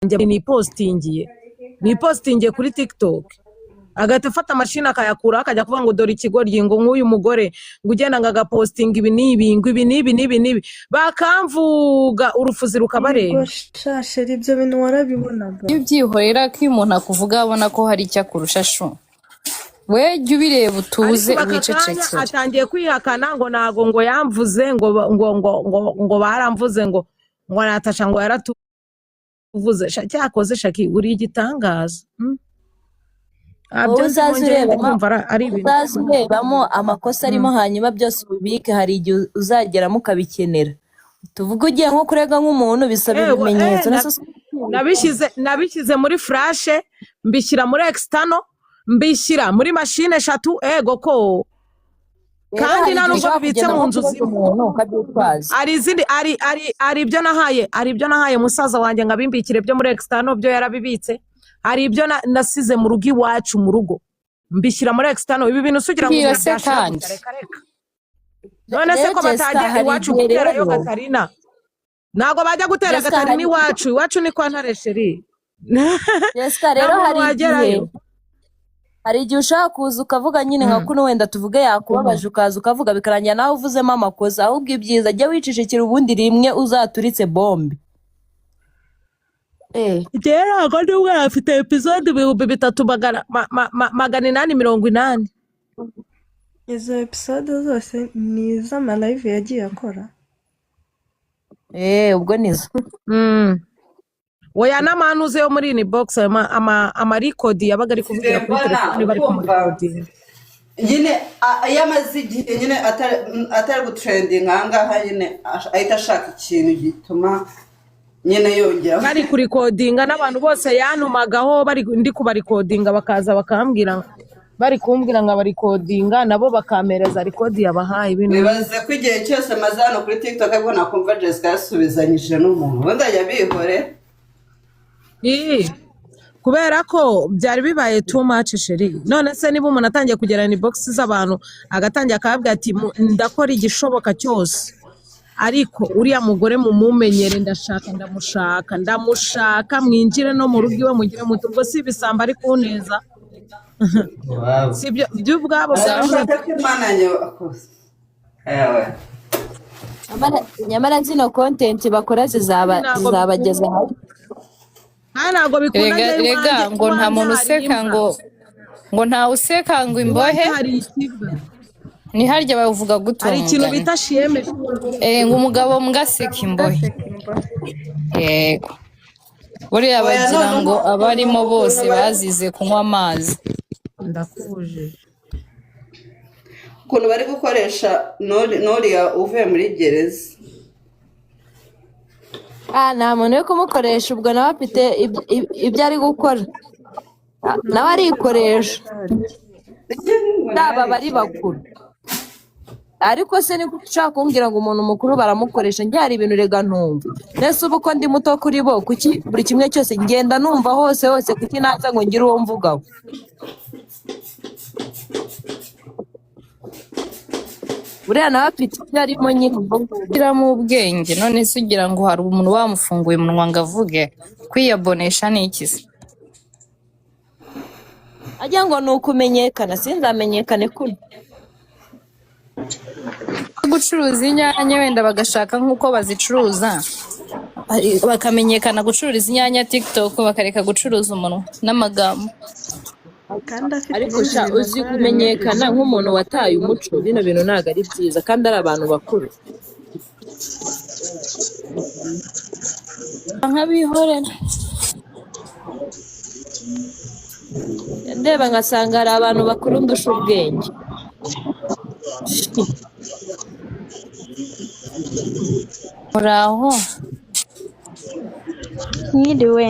ni postingiye kuri TikTok agahita afata mashini akayakura akajya kuvuga ngo dore ikigoryi ngo nk'uyu mugore ngo ugenda ngo agapostinga ibi n'ibi bakamvuga urufuzi rukabareba. Shasheri ibyo bintu warabibonaga. Iyo ubyihorera ko umuntu akuvuga abona ko hari icyo akurusha shu. We jya ubireba utuze wicecekere. Atangiye kwihakana ngo nago ngo yamvuze ngo baramvuze ngo Natasha ngo yaratuvuze cyakoze Shaki uri igitangaza. Uzazurebamo amakosa arimo hanyuma byose ubibike hari igihe uzageramo ukabikenera. Tuvuga ugiye nko kurega nk'umuntu bisaba ibimenyetso. Nabishyize muri flash mbishyira muri external mbishyira muri machine 3 ego ko kandi nubwo bibitse mu nzu ari ibyo nahaye musaza wanjye ngabimbikire byo muri external byo yarabibitse. Hari ibyo nasize mu rugo iwacu mu rugo mbishyira muri external. Ibi bintu sugira ngo none se ko batajya iwacu gutera yo Katarina nago bajya gutera Katarina iwacu ni kwa Ntare Sheri. Yeska rero hari igihe ushaka kuza ukavuga nyine nka kuno wenda tuvuge yakubabaje ukaza ukavuga bikarangira nawe uvuzemo amakosa ahubwo ibyiza jya wicishikira ubundi rimwe uzaturitse bombe. Ntabwo ndi umwana afite episode 3880. Izo episode zose ni iz'amalive yagiye akora. Ubwo nizo. Oya n'amanuze yo muri inbox amarikodi yabaga ari kuvugira kuri telefone bari kumukodinga. Nyine yamaze igihe nyine atari gutrending ahangaha nyine ahita ashaka ikintu gituma nyine yongera bari kurikodinga n'abantu bose yanumagaho bari ndi kubarikodinga bakaza bakambwira bari kumbwira ngo abarikodinga nabo bakamereza rekodi yabahaye ibintu. Bibaze ko igihe cyose mazano kuri TikTok ariko nakumva Jessica yasubizanyije n'umuntu wenda yabihore. Kubera ko byari bibaye too much Sheri. None se niba umuntu atangiye kugera inbox z'abantu agatangiye akabwira ati ndakora igishoboka cyose ariko uriya mugore mumumenyere ndamushaka mwinjire no mu rugo iwe mugire muto ubwo si bisamba ari kuneza. Sibyo by'ubwabo nyamara zino content bakora zizabageza hafi. Ntabwo bikunda rega ngo nta muntu useka ngo nta useka ngo imbohe ni harya bavuga gutunga. Hari ikintu bita shiyeme ngo umugabo mgaseka imbohe. Yego buriya bagira ngo abarimo bose bazize kunywa amazi. Ndakuje ukuntu bari gukoresha Noriya uvuye muri gereza. Nta muntu yo kumukoresha ubwo nawe afite ibyo ari gukora nawe arikoresha naba bari bakuru. Ariko se niko ushaka kumbwira ngo umuntu mukuru baramukoresha njye hari ibintu rega ntumva. Nese ubu ko ndi muto kuri bo kuki buri kimwe cyose ngenda numva hose kuki naza ngo ngire uwo mvugaho. Buriya nawe afite ibyo arimo nyine kugira mu ubwenge. None se ugira ngo hari umuntu wamufunguye umunwa ngo avuge kwiyabonesha ni iki se? Ajya ngo ni ukumenyekana sinzamenyekane kuno. Gucuruza inyanya wenda bagashaka nk'uko bazicuruza bakamenyekana gucuruza inyanya TikTok bakareka gucuruza umunwa n'amagambo. Ariko uzi kumenyekana nk'umuntu wataye umuco bino bintu ntago ari byiza kandi ari abantu bakuru nk'abihorera. Ndeba ngasanga hari abantu bakuru ndusha ubwenge. Muraho Mwiriwe.